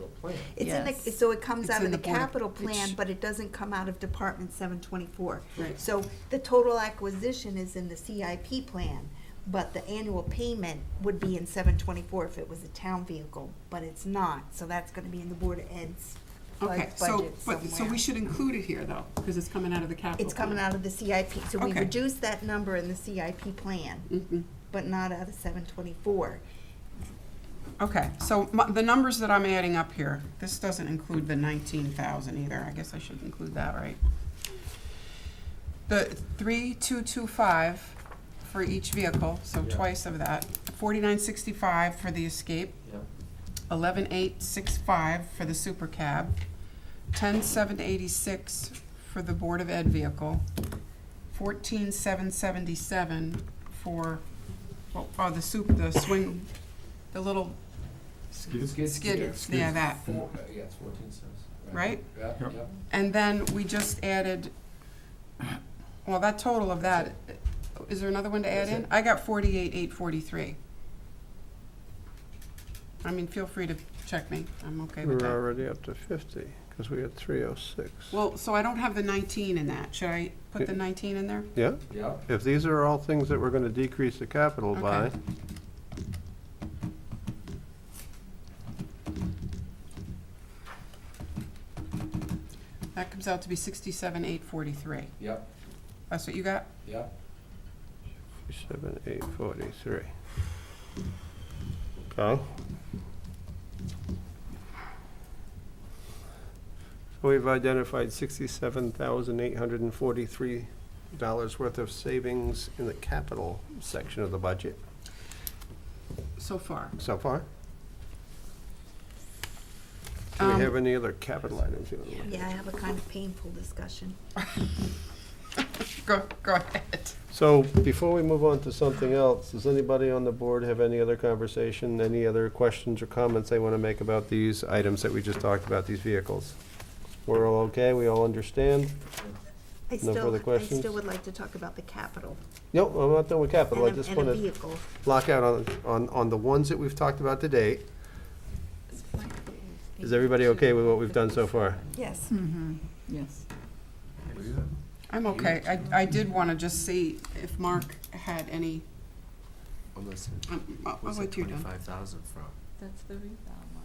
capital plan. It's in the, Yes. so it comes It's out in of the the Board of- capital plan, which- but it doesn't come out of Department 724. Right. So the total acquisition is in the CIP plan, but the annual payment would be in 724 if it was a town vehicle, but it's not, so that's gonna be in the Board of Ed's Okay, budget so somewhere. we should include it here, though, because it's coming out of the capital. It's coming out of the CIP, so we Okay. reduced that number in the CIP plan, Mhm. but not out of 724. Okay, so the numbers that I'm adding up here, this doesn't include the 19,000 either. I guess I should include that, right? The 3,225 for each vehicle, so Yeah. twice of that. 4,965 for the Escape. Yep. 11,865 for the Super Cab. 10,786 for the Board of Ed vehicle. 14,777 for, the swing, the little skid, yeah, that. Yeah, it's 14 cents. Right? Yeah, yeah. And then we just added, well, that total of that, is there another one to add That's in? it. I got 48,843. I mean, feel free to check me, I'm okay with We're that. already up to 50, because we had 306. Well, so I don't have the 19 in that, should I put the 19 in there? Yeah, Yeah. if these are all things that we're gonna decrease the capital by, Okay. That comes out to be 67,843. Yep. That's what you got? Yep. 7,843. Okay. So we've identified $67,843 worth of savings in the capital section of the budget So far. so far. Do we have any other capital items? you wanna look Yeah, I have a kind of painful discussion. Go ahead. So before we move on to something else, does anybody on the board have any other conversation, any other questions or comments they want to make about these items that we just talked about, these vehicles? We're all okay? We all understand? I No further still questions? would like to talk about the capital Nope, I'm not done with capital. I and just a want to vehicle. block out on the ones that we've talked about to date. Is everybody okay with what we've done so far? Yes. Mm-hmm. Yes. I'm okay. I did want to just see if Mark had any, Well, listen, I'll where's wait that till you're done. 25,000 from? That's the rebound one.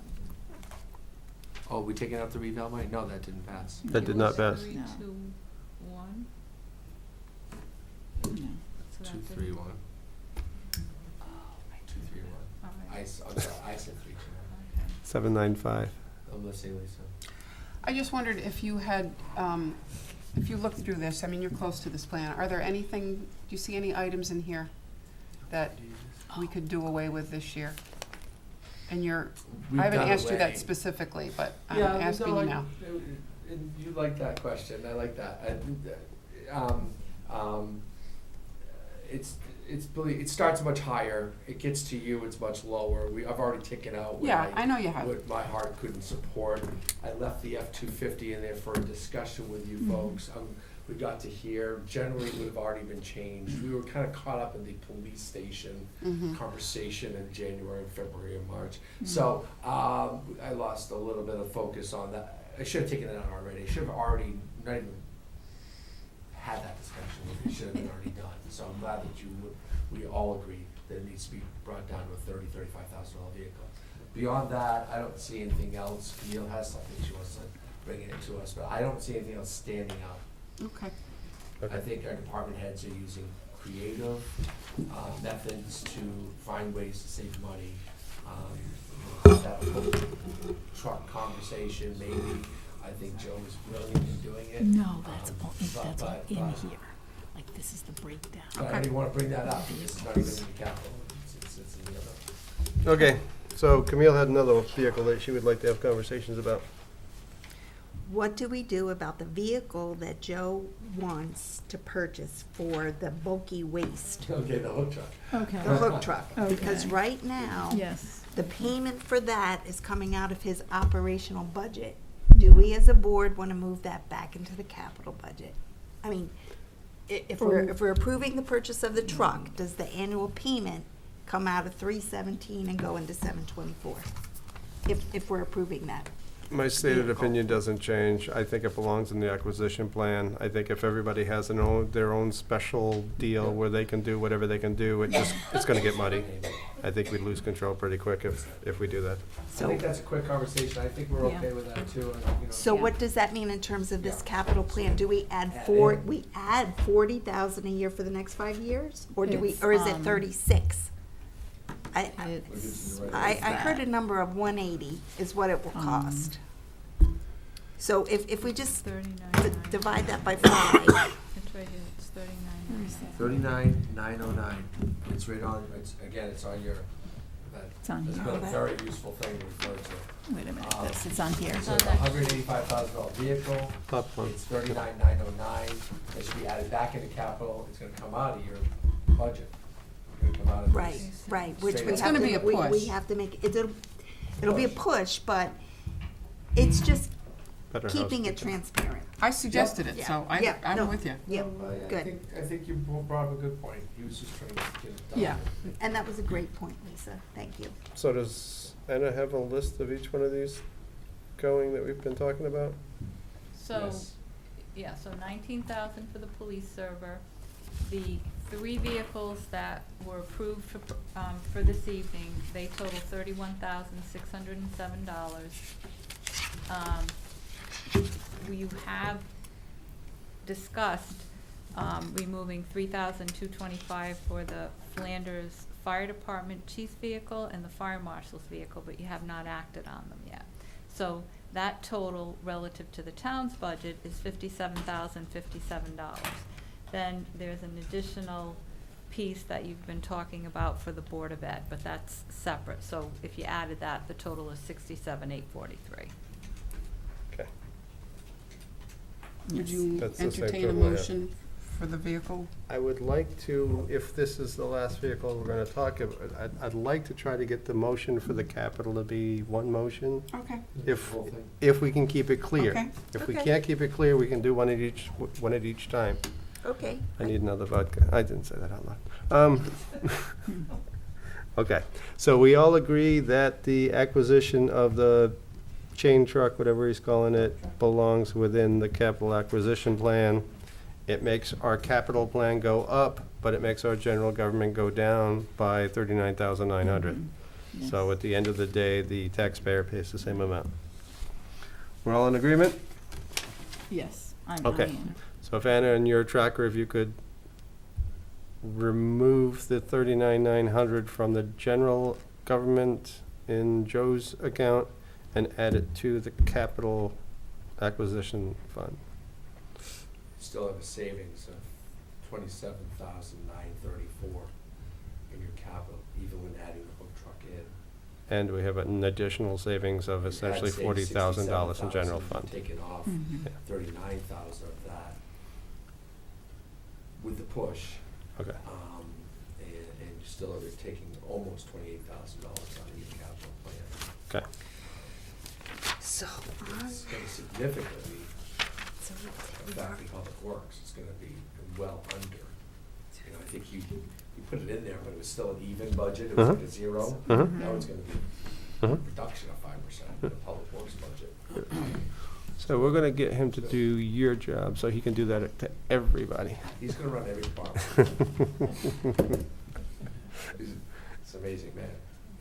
Oh, we taking out the revale money? No, that didn't pass. That did not pass. 3, 2, 1. No. So that 2, didn't- 3, 1. Oh, 2, 3, 1. all right. I'm sorry, I said 3, 2, 1. Okay. 795. I'm listening, Lisa. I just wondered if you had, if you looked through this, I mean, you're close to this plan, are there anything, do you see any items in here that we could do away with this year? And I haven't asked you that specifically, but I'm asking you now. And you like that question, I like that. It starts much higher, it gets to you, it's much lower. I've already taken out Yeah, I know you have. what my heart couldn't support. I left the F-250 in there for a discussion with you folks. We got to hear, generally it would have already been changed. We were kind of caught up in the police station conversation in January, February, and March. So I lost a little bit of focus on that. I should have taken it out already. I should have already not even had that discussion. It should have been already done. So I'm glad that we all agree that it needs to be brought down to a $35,000 vehicle. Beyond that, I don't see anything else. Camille has something she wants to bring it to us, but I don't see anything else standing out. Okay. I think our department heads are using creative methods to find ways to save money. That whole truck conversation, maybe, I think Joe is brilliant in doing it. No, that's all, but- that's all but- in but- here. Like, this is the breakdown. But I didn't want to bring that up, because it's not even in the capital, it's in the other. Okay, so Camille had another vehicle that she would like to have conversations about. What do we do about the vehicle that Joe wants to purchase for the bulky waste? Okay, the hook truck. Okay. The hook truck, because Okay. right now, Yes. the payment for that is coming out of his operational budget. Do we as a board want to move that back into the capital budget? I mean, if we're approving the purchase of the truck, does the annual payment come out of 317 and go into 724? if we're approving that. My stated Vehicle. opinion doesn't change. I think it belongs in the acquisition plan. I think if everybody has their own special deal where they can do whatever they can do, it's gonna get muddy. I think we'd lose control pretty quick if we do that. I So, think that's a quick conversation, I think we're Yeah. okay with that too, and, you know. so Yeah. what does that mean in terms of this Yeah. capital plan? Do we add Add we in. add 40,000 a year for the next 5 years? Or do we, It's, or is it um, 36? I It's, I heard a number of 180 is what it will cost. So if we just 39. divide that by 5, It's right here, it's 39. 39,909, it's right on, it's on your, It's on that's here. been a very useful thing to refer to. Wait a minute, this, it's on here. So it's a $185,000 vehicle, Top one. it's 39,909, it should be added back into capital, it's gonna come out of your budget. It's gonna come out of this. right, which we It's have gonna to, be a we push. have to make, it'll be a push, but it's just Better keeping it housekeeping. transparent. I suggested it, so Yeah, I'm no. with you. Yep, Well, I good. think you brought up a good point, he was just trying to get it done. Yeah. And that was a great point, Lisa. Thank you. So does Anna have a list of each one of these going that we've been talking about? So, Yes. yeah, so 19,000 for the police server. The 3 vehicles that were approved for this evening, they total $31,607. You have discussed removing $3,225 for the Flanders Fire Department chief's vehicle and the fire marshal's vehicle, but you have not acted on them yet. So that total relative to the town's budget is $57,057. Then there's an additional piece that you've been talking about for the Board of Ed, but that's separate. So if you added that, the total is $67,843. Okay. Would you That's the same entertain a total I have. motion for the vehicle? I would like to, if this is the last vehicle we're gonna talk about, I'd like to try to get the motion for the capital to be one motion, Okay. if, Whole thing. if we can keep it clear. Okay. If we Okay. can't keep it clear, we can do one at each time. Okay. I need another vodka. I didn't say that out loud. Okay, so we all agree that the acquisition of the chain truck, whatever he's calling it, belongs within the capital acquisition plan. It makes our capital plan go up, but it makes our general government go down by 39,900. So at the end of the day, the taxpayer pays the same amount. We're all in agreement? Yes, I'm Okay. Diane. So if Anna, in your tracker, if you could remove the 39,900 from the general government in Joe's account and add it to the capital acquisition fund. Still have a savings of $27,934 in your capital, even when adding the hook truck in. And we have an additional savings of essentially Add, say, $40,000 in general $67,000, fund. taking off Mhm. 39,000 of that with the push, Okay, and you still are taking almost $28,000 out of your capital plan. okay. So, It's gonna significantly so affect the public works, it's gonna be well under. You know, I think you put it in there, but it was still an even budget, it was like a zero. Uh-huh. Now it's gonna be a Uh-huh. reduction of 5% in the public works budget. So we're gonna get him to do your job, so he can do that to everybody. He's gonna run every department. It's amazing, man.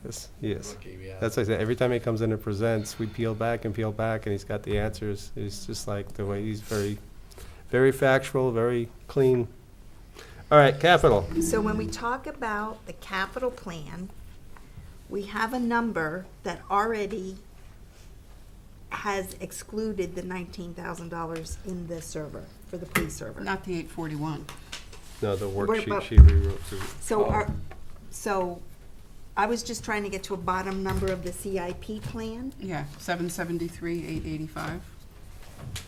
Yes, he is. Lucky we have- That's like I said, every time he comes in and presents, we peel back, and he's got the answers. It's just like the way he's very, very factual, very clean. All right, capital. So when we talk about the capital plan, we have a number that already has excluded the $19,000 in the server, for the police server. Not the 841. No, the What worksheet about- she rewrote. So Oh. so I was just trying to get to a bottom number of the CIP plan. Yeah, 773, 885.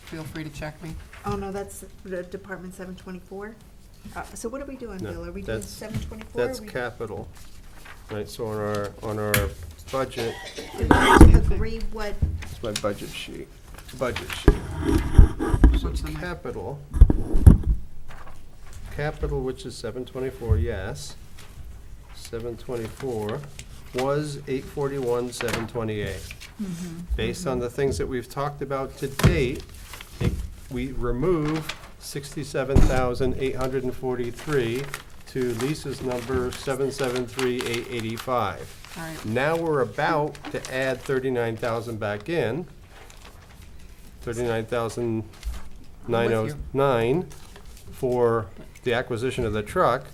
Feel free to check me. Oh, no, that's the Department 724. So what are we doing, No, Bill? Are we doing that's- 724? That's capital. Right, so on our budget, Agree what, it's my budget sheet. So What's the capital, which is 724, yes. 724 was 841,728. Based on the things that we've talked about to date, we remove 67,843 to Lisa's number 773,885. All right. Now we're about to add 39,000 back in, 39,909 for the acquisition of the truck.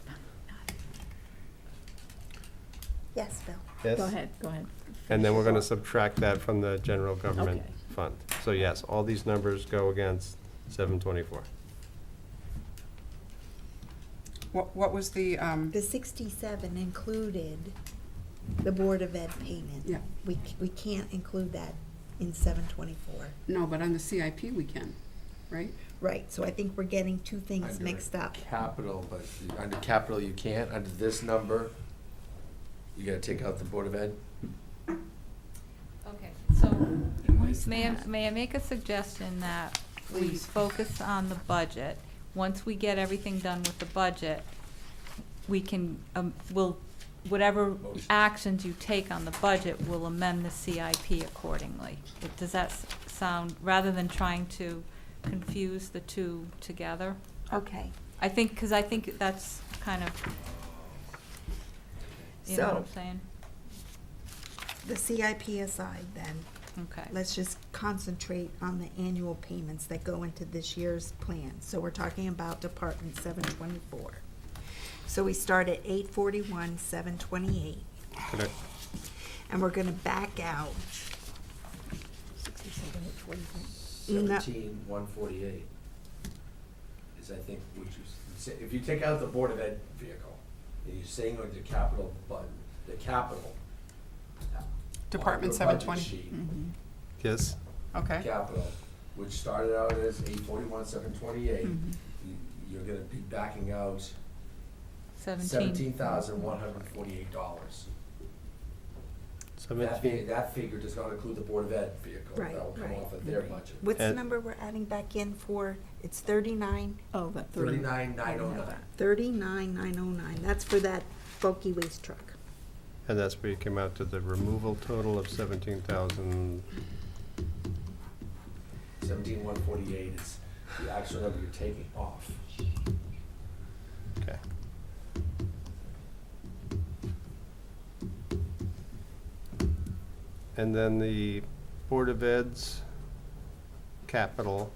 Yes, Bill. Yes? Go ahead, go ahead. And then we're gonna subtract that from the general government Okay. fund. So yes, all these numbers go against 724. What was the, The 67 included the Board of Ed payment. Yeah. We can't include that in 724. no, but on the CIP we can, right? Right, so I think we're getting two things Under mixed up. Capital, but under capital you can't, under this number, you gotta take out the Board of Ed. Okay, so may I make a suggestion that we Please. focus on the budget? Once we get everything done with the budget, we can, whatever Motion. actions you take on the budget, we'll amend the CIP accordingly. Does that sound, rather than trying to confuse the two together? Okay, I think, because I think that's kind of, you know what I'm So- saying? the CIP aside then, Okay. let's just concentrate on the annual payments that go into this year's plan. So we're talking about Department 724. So we start at 841,728, Correct. and we're gonna back out. No. 17,148 is, I think, which is, if you take out the Board of Ed vehicle, and you're saying on the capital, the capital. Department on your budget 720. sheet, Yes? Okay, Capital, which started out as 841,728, you're gonna be backing out $17,148. That figure does not include the Board of Ed vehicle. Right, That will come right. off of their budget. What's the And- number we're adding back in for? It's 39, Oh, that 30. 39,909. 39,909. That's for that bulky waste truck. And that's where you came out to the removal total of 17,000. 17,148 is the actual number you're taking off. Okay. And then the Board of Ed's capital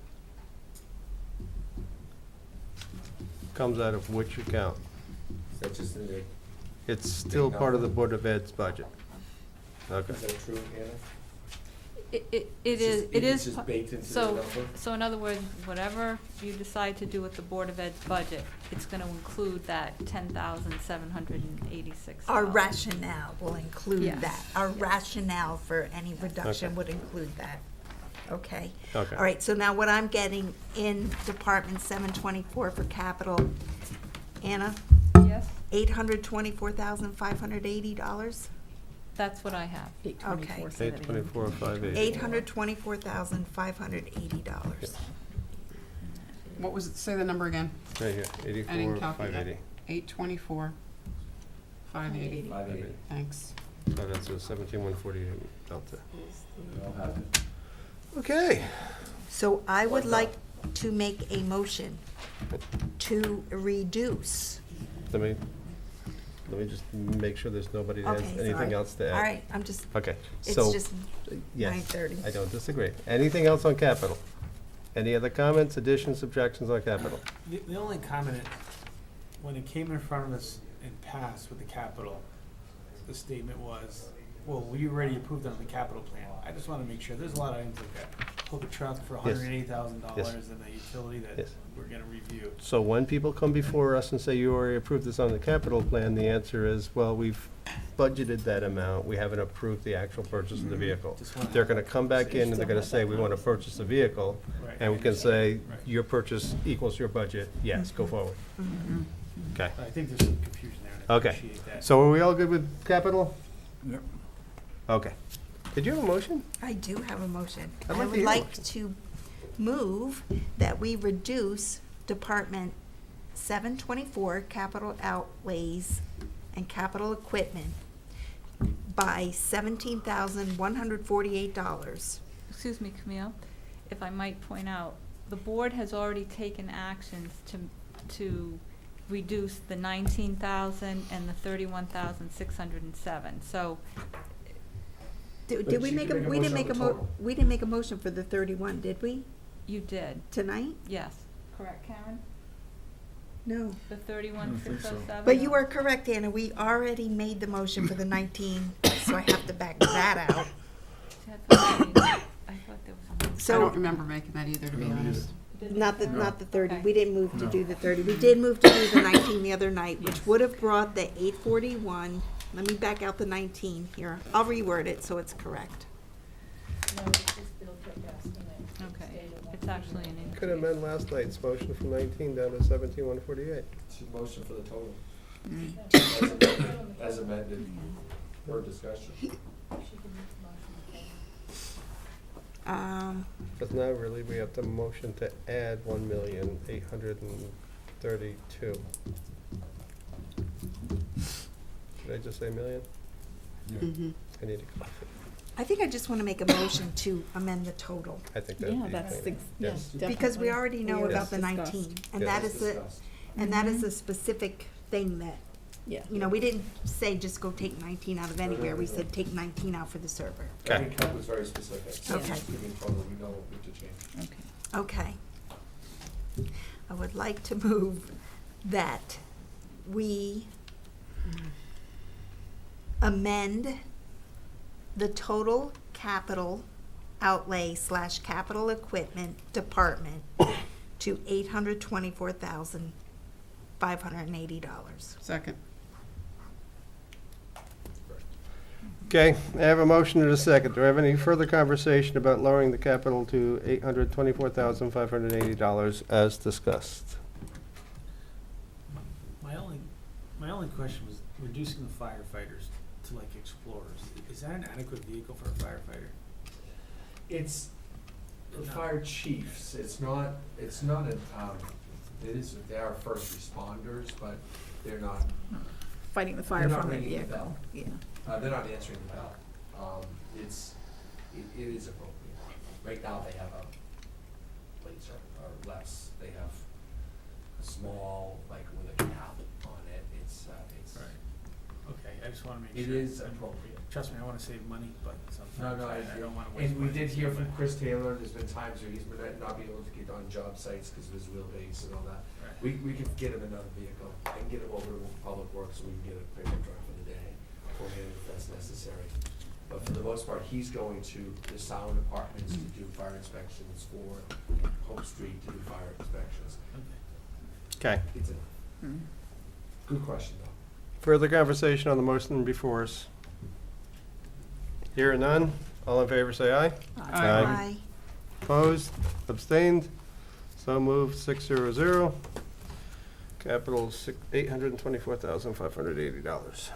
comes out of which account? Is that just in the, It's still part of the Board of Ed's budget. Okay. is that true, Anna? It It's is, just- it it's is. just pa- baked into the so- number? So in other words, whatever you decide to do with the Board of Ed's budget, it's gonna include that $10,786. Our rationale will include Yes. that. Our rationale for any reduction Okay. would include that. Okay? Okay. All right, so now what I'm getting in Department 724 for capital, Anna, Yes, $824,580? that's what I have. 824, Okay. 824,580. $824,580. what was it, say the number again? Right here, I didn't calculate. 84,580. 824, 580, 580. thanks. So that's a 17,148 delta. I'll have it. Okay. So I would What's like to make a motion to reduce. Let me just make sure there's nobody that has Okay, anything sorry. else to add. All right, I'm just, Okay, it's so, just yes, 9:30. I don't disagree. Anything else on capital? Any other comments, additions, subtractions on capital? The only comment, when it came in front of us and passed with the capital, the statement was, well, we already approved it on the capital plan. I just wanna make sure, there's a lot of items like that. Hook truck for Yes. $180,000 and a utility that Yes. we're gonna review. So when people come before us and say, you already approved this on the capital plan, the answer is, well, we've budgeted that amount, we haven't approved the actual purchase of the vehicle. Just wanna- They're gonna come back in and they're gonna say, we wanna purchase the vehicle, Right, and we can say, Right. your purchase equals your budget, yes, go forward. Okay, I think there's some confusion there, and I Okay. appreciate that. so are we all good with capital? Yep. Okay. Did you have a motion? I do have a motion. I'd like I to would hear a like motion. to move that we reduce Department 724 capital outlays and capital equipment by $17,148. Excuse me, Camille, if I might point out, the board has already taken actions to reduce the 19,000 and the 31,607, so, Did But we you make can a, make a we didn't motion make on a the mo, total. we didn't make a motion for the 31, did we, you did, tonight? yes. Correct, Karen? No. The 31,607? But you are correct, Anna, we already made the motion for the 19, so I have to back that out. See, I thought there was a. I So, don't remember making that either, to be honest. not the 30, Okay. we didn't move to do the 30. We did move to do the 19 the other night, which Yes. would have brought the 841. Let me back out the 19 here. I'll reword it so it's correct. Okay, it's actually an increase. Could amend last night's motion from 19 down to 17,148. It's a motion for the total, Mm. as amended, for discussion. But now really, we have the motion to add 1,832,000. Did I just say million? Mhm. I need to, I think I just want to make a motion to amend the total, I think that'd Yeah, be that's, cleaner. yes, because we definitely. already know We about the discussed. 19. And Yes. that is the, Discussed. and that is a specific thing that, Yeah. you know, we didn't say just go take 19 out of anywhere. We said take 19 out for the server. I Okay. think Ken was very specific. So Okay. just giving total, we know what we have to change. Okay. Okay. I would like to move that we amend the total capital outlay / capital equipment department to $824,580. Second. Okay, I have a motion and a second. Do I have any further conversation about lowering the capital to $824,580 as discussed? My only question was reducing the firefighters to like explorers. Is that an adequate vehicle for a firefighter? It's the No. fire chiefs, it's not a, they are first responders, but they're not, Fighting the They're fire not from a ringing the vehicle, bell. yeah. they're not answering the bell. It is appropriate. Right now, they have plates are less, they have a small, like with a cap on it, it's. Right. Okay, I just wanna make It sure. is appropriate. Trust me, I wanna save money, but sometimes No, I don't wanna waste and we money. did hear from Chris Taylor, there's been times where he's been not being able to get on job sites because of his wheelbase and all that. Right. We could get him another vehicle and get him over to Public Works so we can get a pickup truck for the day for him if that's necessary. But for the most part, he's going to the sound departments to do fire inspections for Hope Street to do fire inspections. Okay. Okay. It's a Mm. good question though. Further conversation on the motion before us? Hearing none, all in favor say aye. Aye. Aye. Opposed, abstained, so moved, 600. Capital $824,580.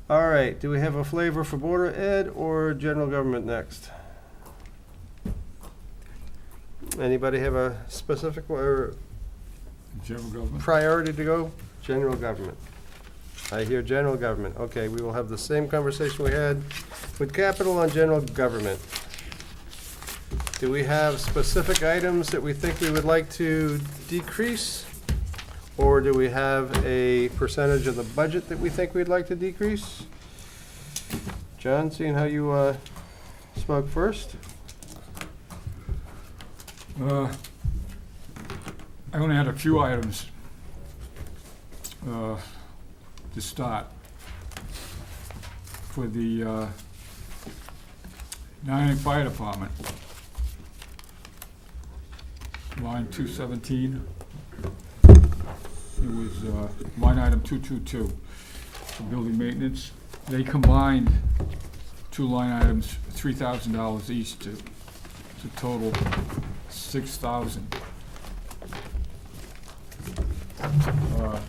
All right, do we have a flavor for Board of Ed or general government next? Anybody have a specific or General government. priority to go? General government. I hear general government. Okay, we will have the same conversation we had with capital on general government. Do we have specific items that we think we would like to decrease? Or do we have a percentage of the budget that we think we'd like to decrease? John, seeing how you spoke first? I only had a few items to start. For the Nottingham Fire Department, line 217. It was line item 222 for building maintenance. They combined two line items, $3,000 each to total $6,000. I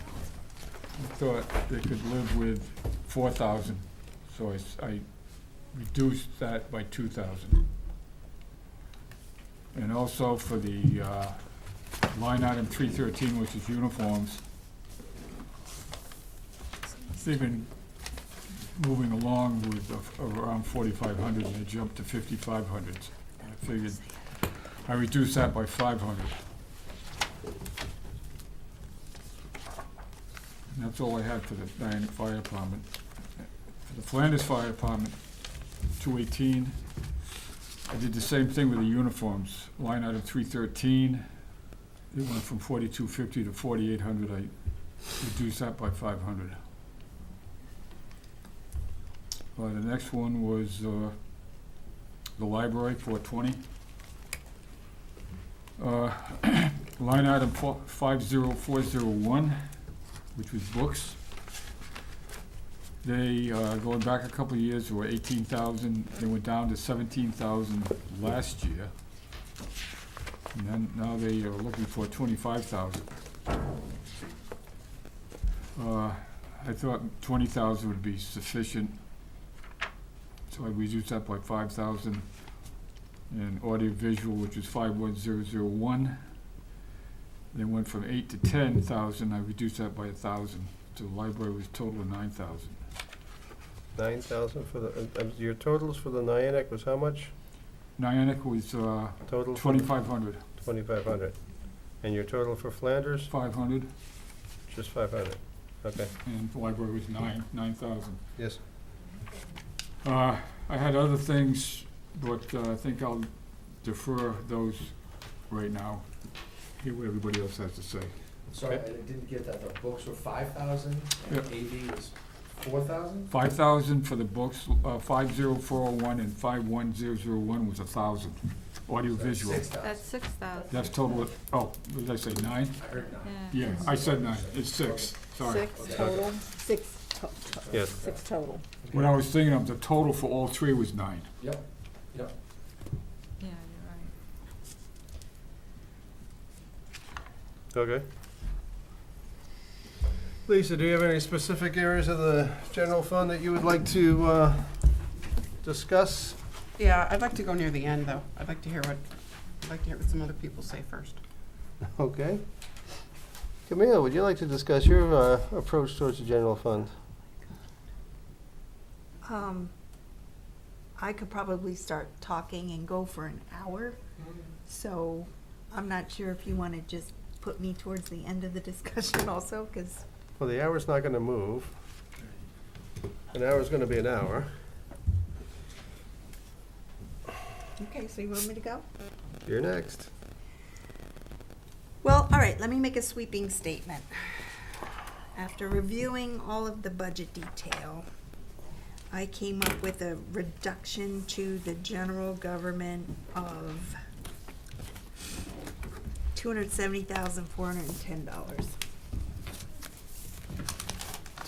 thought they could live with $4,000, so I reduced that by $2,000. And also for the line item 313, which is uniforms, they've been moving along with around 4,500, and they jumped to 5,500. I figured I reduced that by 500. And that's all I had for the Niantic Fire Department. For the Flanders Fire Department, 218. I did the same thing with the uniforms. Line item 313, it went from 4,250 to 4,800. I reduced that by 500. The next one was the library, 420. Line item 50401, which was books. They, going back a couple of years, were 18,000. They went down to 17,000 last year. And then now they are looking for 25,000. I thought 20,000 would be sufficient, so I reduced that by 5,000. And audio visual, which was 51001. They went from 8 to 10,000. I reduced that by 1,000. So the library was total of 9,000. 9,000 for the, your totals for the Niantic was how much? Niantic was Total? 2,500. 2,500. And your total for Flanders? 500, Just 500. Okay. and the library was 9,000. Yes. I had other things, but I think I'll defer those right now. Hear what everybody else has to say. Sorry, I didn't get that. The books were 5,000 and Yep. AV was 4,000? 5,000 for the books, 50401 and 51001 was 1,000. Audio visual. 6,000. That's 6,000. That's total, what did I say, 9? I heard 9. Yeah. Yeah, I said 9, it's 6, sorry. Six Okay. total, Yes. six total. What I was thinking of, the total for all three was 9. Yep, yep. Yeah, you're right. Okay. Lisa, do you have any specific areas of the general fund that you would like to discuss? Yeah, I'd like to go near the end, though. I'd like to hear what some other people say first. Okay. Camille, would you like to discuss your approach towards the general fund? I could probably start talking and go for an hour, so I'm not sure if you want to just put me towards the end of the discussion also, because, Well, the hour's not going to move. An hour's going to be an hour. okay, so you want me to go? You're next. Well, all right, let me make a sweeping statement. After reviewing all of the budget detail, I came up with a reduction to the general government of $270,410.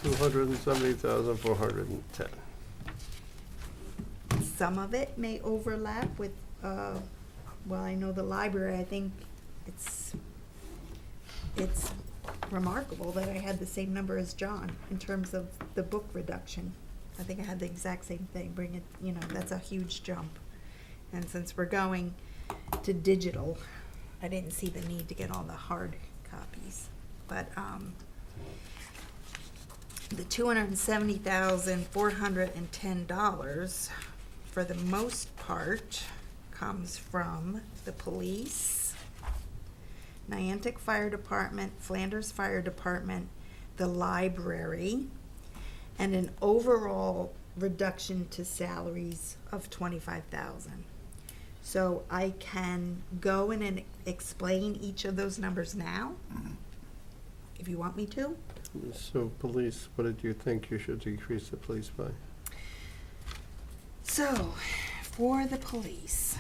$270,410. Some of it may overlap with, well, I know the library, I think it's remarkable that I had the same number as John in terms of the book reduction. I think I had the exact same thing, bring it, that's a huge jump. And since we're going to digital, I didn't see the need to get all the hard copies. But, the $270,410, for the most part, comes from the police, Niantic Fire Department, Flanders Fire Department, the library, and an overall reduction to salaries of 25,000. So I can go in and explain each of those numbers now, if you want me to. So police, what did you think you should decrease the police by? So, for the police.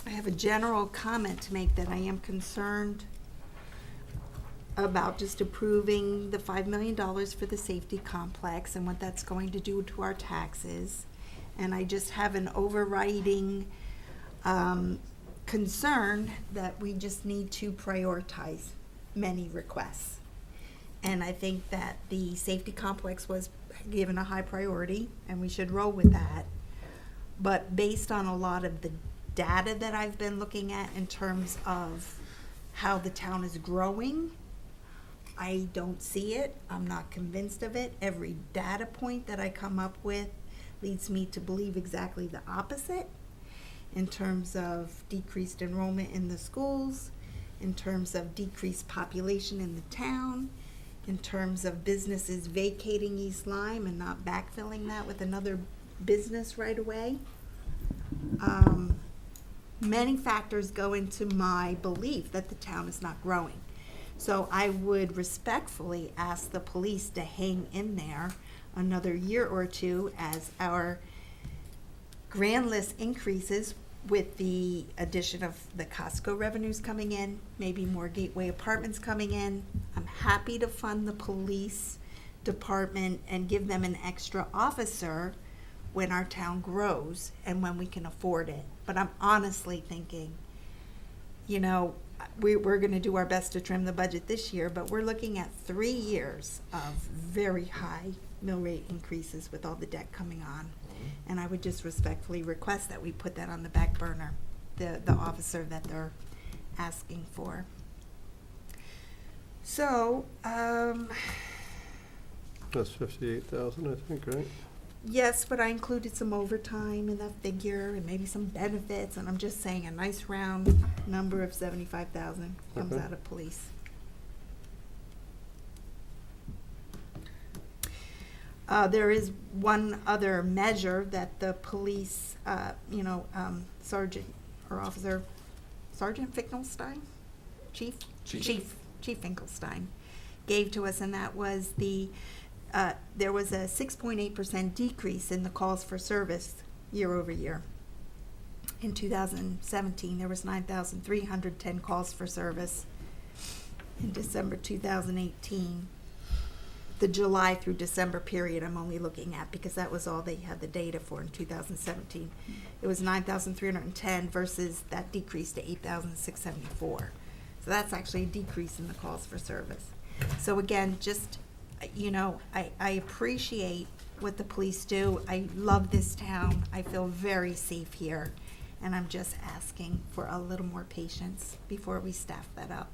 I have a general comment to make that I am concerned about just approving the $5 million for the safety complex and what that's going to do to our taxes. And I just have an overriding concern that we just need to prioritize many requests. And I think that the safety complex was given a high priority, and we should roll with that. But based on a lot of the data that I've been looking at in terms of how the town is growing, I don't see it. I'm not convinced of it. Every data point that I come up with leads me to believe exactly the opposite in terms of decreased enrollment in the schools, in terms of decreased population in the town, in terms of businesses vacating East Lyme and not backfilling that with another business right away. Many factors go into my belief that the town is not growing. So I would respectfully ask the police to hang in there another year or two as our grand list increases with the addition of the Costco revenues coming in, maybe more Gateway Apartments coming in. I'm happy to fund the police department and give them an extra officer when our town grows and when we can afford it. But I'm honestly thinking, you know, we're going to do our best to trim the budget this year, but we're looking at 3 years of very high mill rate increases with all the debt coming on. And I would just respectfully request that we put that on the back burner, the officer that they're asking for. So, That's 58,000, I think, right? yes, but I included some overtime in that figure and maybe some benefits, and I'm just saying a nice round number of 75,000 comes Okay. out of police. There is one other measure that the police, Sergeant or Officer, Sergeant Finkelstein? Chief Finkelstein gave to us, and that was there was a 6.8% decrease in the calls for service year over year. In 2017, there was 9,310 calls for service. In December 2018, the July through December period I'm only looking at because that was all they had the data for in 2017. It was 9,310 versus that decreased to 8,674. So that's actually a decrease in the calls for service. So again, just, I appreciate what the police do. I love this town. I feel very safe here. And I'm just asking for a little more patience before we staff that up.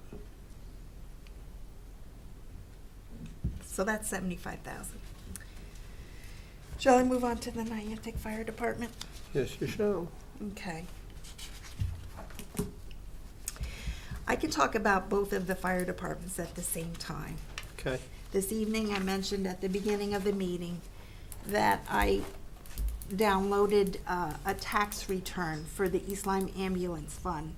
So that's 75,000. Shall I move on to the Niantic Fire Department? Yes, you shall. Okay. I can talk about both of the fire departments at the same time. Okay. This evening, I mentioned at the beginning of the meeting that I downloaded a tax return for the East Lyme Ambulance Fund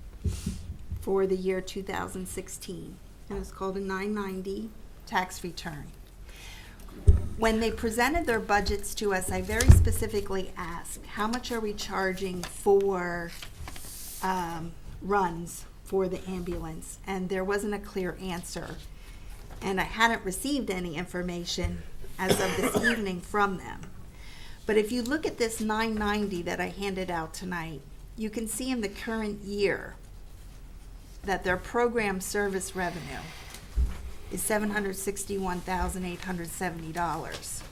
for the year 2016. And it's called a 990 tax return. When they presented their budgets to us, I very specifically asked, how much are we charging for runs for the ambulance? And there wasn't a clear answer. And I hadn't received any information as of this evening from them. But if you look at this 990 that I handed out tonight, you can see in the current year that their program service revenue is $761,870.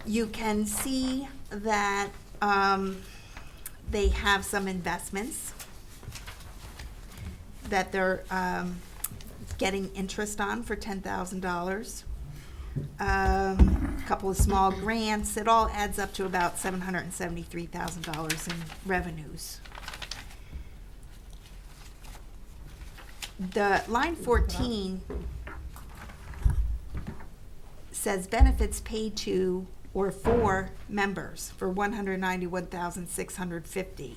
You can see that they have some investments that they're getting interest on for $10,000. A couple of small grants. It all adds up to about $773,000 in revenues. The line 14 says benefits paid to or for members for $191,650.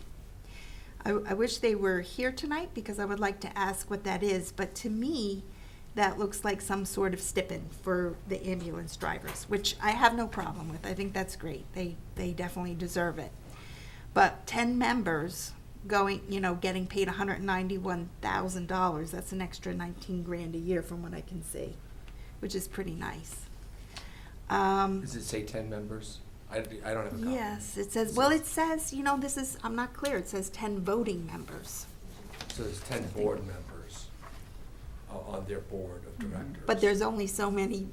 I wish they were here tonight because I would like to ask what that is, but to me, that looks like some sort of stipend for the ambulance drivers, which I have no problem with. I think that's great. They definitely deserve it. But 10 members going, getting paid $191,000, that's an extra 19 grand a year from what I can see, which is pretty nice. Does it say 10 members? I don't have a copy. Yes, it says, this is, I'm not clear, it says 10 voting members. So there's 10 board members on their board of directors. But there's only so many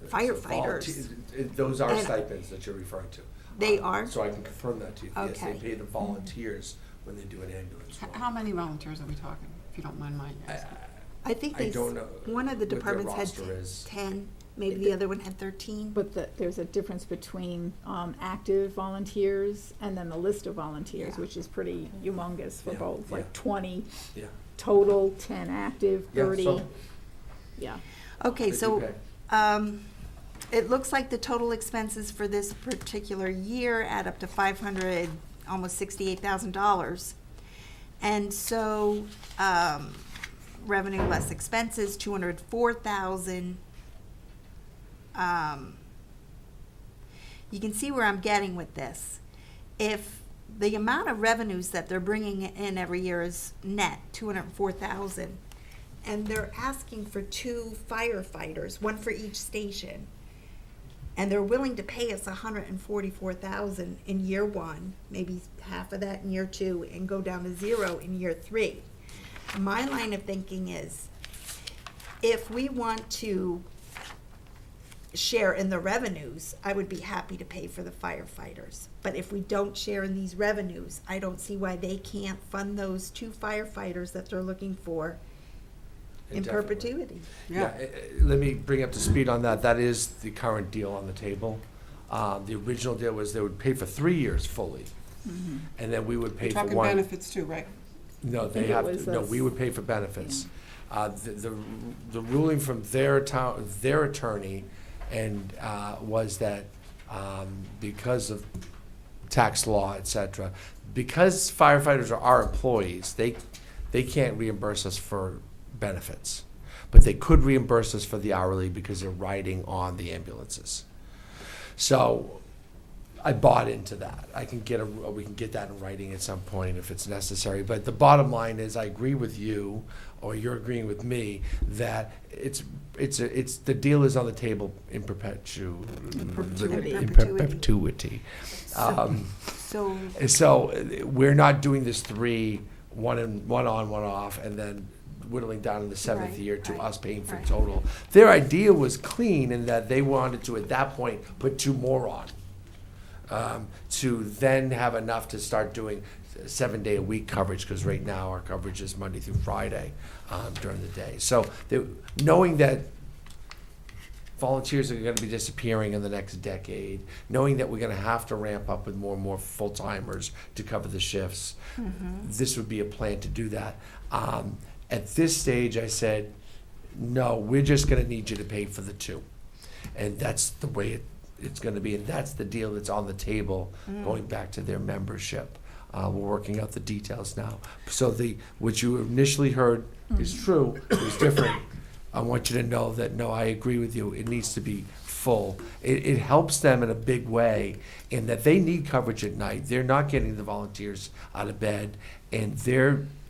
So firefighters. those are And- stipends that you're referring to. They are? So I can confirm that to you. Yes, they Okay. pay the volunteers when they do an ambulance run. How many volunteers are we talking, if you don't mind my asking? I think I don't know one of the what their departments had roster is. 10, maybe the other one had 13. But there's a difference between active volunteers and then the list of volunteers, Yeah. which is pretty humongous for Yeah, both, yeah. like 20 Yeah. total, 10 active, Yeah, 30. so Yeah. Okay, they do so, pay. it looks like the total expenses for this particular year add up to almost $68,000. And so, revenue less expenses, 204,000. You can see where I'm getting with this. If the amount of revenues that they're bringing in every year is net, 204,000, and they're asking for 2 firefighters, one for each station, and they're willing to pay us 144,000 in year 1, maybe half of that in year 2, and go down to 0 in year 3. My line of thinking is, if we want to share in the revenues, I would be happy to pay for the firefighters. But if we don't share in these revenues, I don't see why they can't fund those 2 firefighters that they're looking for in Indefinitely. perpetuity. Yeah, let me bring up to speed on that. That is the current deal on the table. The original deal was they would pay for 3 years fully, and then we would pay You're for talking 1. benefits too, right? No, they think it have, was no, us. we would pay for benefits. The ruling from their attorney and was that because of tax law, et cetera, because firefighters are our employees, they can't reimburse us for benefits. But they could reimburse us for the hourly because they're riding on the ambulances. So I bought into that. We can get that in writing at some point if it's necessary. But the bottom line is, I agree with you, or you're agreeing with me, that the deal is on the table in perpetuity. perpetuity. So, So we're not doing this 3, one on, one off, and then whittling down in the 7th Right, year to right, us paying for right. total. Their idea was clean in that they wanted to, at that point, put 2 more on. To then have enough to start doing 7-day-a-week coverage, because right now our coverage is Monday through Friday during the day. So knowing that volunteers are going to be disappearing in the next decade, knowing that we're going to have to ramp up with more and more full-timers to cover the shifts, this would be a plan to do that. At this stage, I said, no, we're just going to need you to pay for the 2. And that's the way it's going to be, and that's the deal that's on the table, going back to their membership. We're working out the details now. So what you initially heard is true, it was different. I want you to know that, no, I agree with you, it needs to be full. It helps them in a big way in that they need coverage at night. They're not getting the volunteers out of bed, and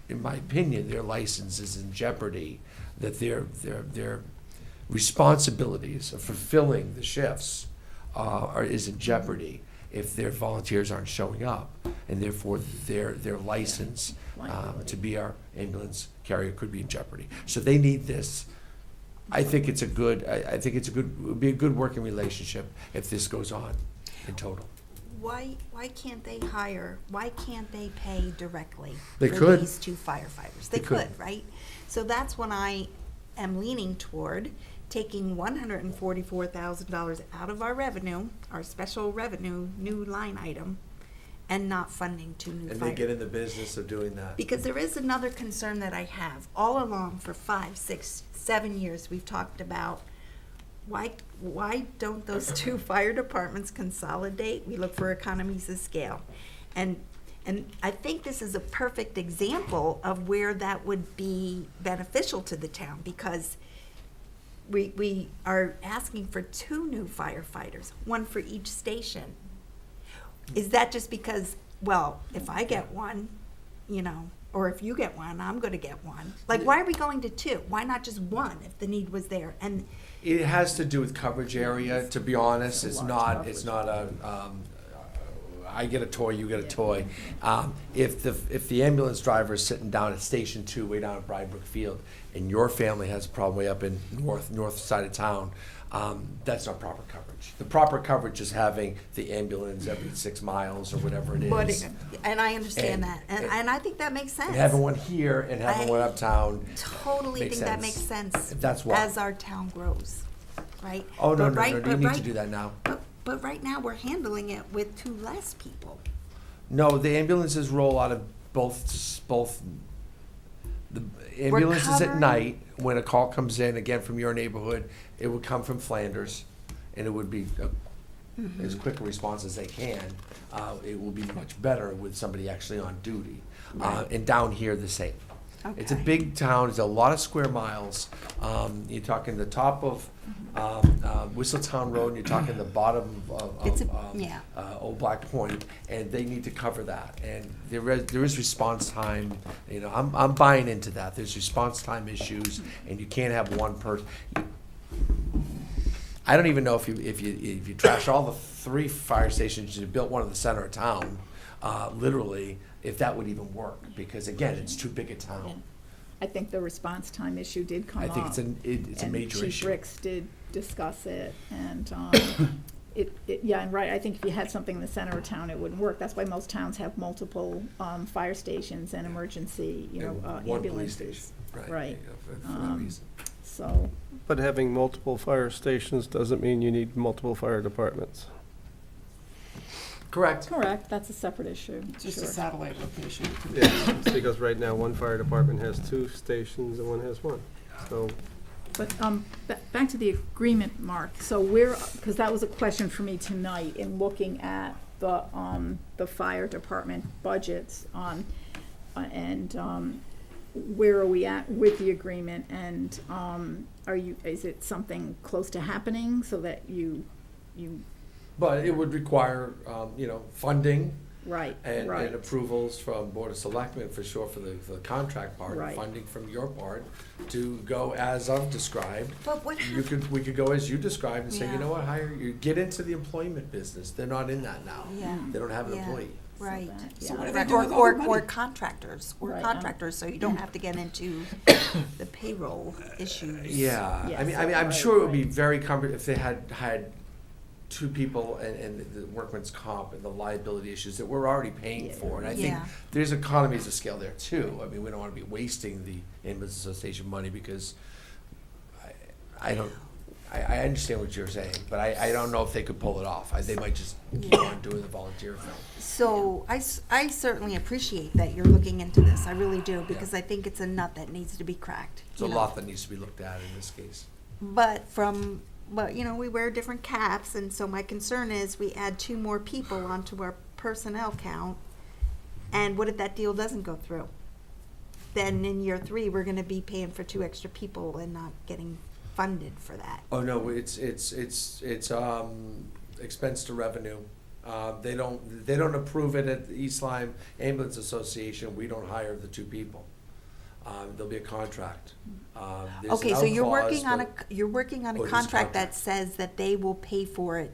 in my opinion, their license is in jeopardy, that their responsibilities of fulfilling the shifts is in jeopardy if their volunteers aren't showing up, and therefore their license to be our ambulance carrier could be in jeopardy. So they need this. I think it would be a good working relationship if this goes on in total. why can't they pay directly They for could. these 2 firefighters? They They could. could, right? So that's when I am leaning toward taking $144,000 out of our revenue, our special revenue, new line item, and not funding 2 new And fire. they get in the business of doing that. Because there is another concern that I have. All along for 5, 6, 7 years, we've talked about why don't those 2 fire departments consolidate? We look for economies of scale. And I think this is a perfect example of where that would be beneficial to the town, because we are asking for 2 new firefighters, 1 for each station. Is that just because, well, if I get 1, or if you get 1, I'm gonna get 1? Like, why are we going to 2? Why not just 1 if the need was there? And It has to do with coverage area, to be honest. It's not a, I get a toy, you get a toy. If the ambulance driver is sitting down at Station 2, way down at Brybrook Field, and your family has a problem way up in north side of town, That's not proper coverage. The proper coverage is having the ambulance every 6 miles or whatever it But is. and I understand And- that, and I think that makes sense. And having one here and having one I uptown. Totally makes think that sense. makes sense. That's why. As our town grows, right? Oh, no, But no, right- no, you but need to right- do that now. But right now, we're handling it with 2 less people. No, the ambulances roll out of both. The ambulances at covering- night, when a call comes in, again from your neighborhood, it would come from Flanders, and it would be as quick a response as they can. It will be much better with somebody actually on duty. And down here, the same. It's a Okay. big town, it's a lot of square miles. You're talking the top of Whistletown Road, and you're talking the bottom It's of yeah. Old Black Point, and they need to cover that. And there is response time, you know, I'm buying into that. There's response time issues, and you can't have one person. I don't even know if you trash all the 3 fire stations, you built one in the center of town, literally, if that would even work, because again, it's too big a town. I think the response time issue did come I up. think it's a major And Chief issue. Ricks did discuss it, and, yeah, and right, I think if you had something in the center of town, it wouldn't work. That's why most towns have multiple, fire stations and emergency, And ambulances. one police station, right. Right. For that reason. So, But having multiple fire stations doesn't mean you need multiple fire departments. Correct. correct, that's a separate issue, It's just a sure. satellite location. It's because right now, one fire department has 2 stations and one has 1. So, But, back to the agreement, Mark, so where, because that was a question for me tonight in looking at the fire department budgets, and, where are we at with the agreement, and, is it something close to happening so that you, But it would require, funding right, and right, approvals from Board of Selectmen for sure for the contract part, Right. funding from your part to go as I've described. But what We could go as you described and say, Yeah. you know what, get into the employment business. They're not in that now. Yeah. They don't have an Yeah. employee. Right. So So what yeah. do they Right, do with all or the money? contractors, Right, so you don't have to get into the payroll issues. Yeah, Yes, I mean, I'm right, sure it would be right. very comfortable if they had 2 people and the workman's comp and the liability issues that we're already paying Yeah. for. And I think Yeah. there's economies of scale there too. I mean, we don't want to be wasting the ambulance association money because I understand what you're saying, but I don't know if they could pull it off. They might just keep on doing the volunteer thing. So I certainly appreciate that you're looking into this, I really do, because I think it's a nut that needs to be cracked. It's a you know. lot that needs to be looked at in this case. But we wear different caps, and so my concern is we add 2 more people onto our personnel count, and what if that deal doesn't go through? Then in year 3, we're gonna be paying for 2 extra people and not getting funded for that. Oh, no, it's expense to revenue. They don't approve it at the East Lyme Ambulance Association. We don't hire the 2 people. There'll be a contract. There's Okay, an so out you're clause, working on but you're working on Oh, a it is contract that contract. says that they will pay for it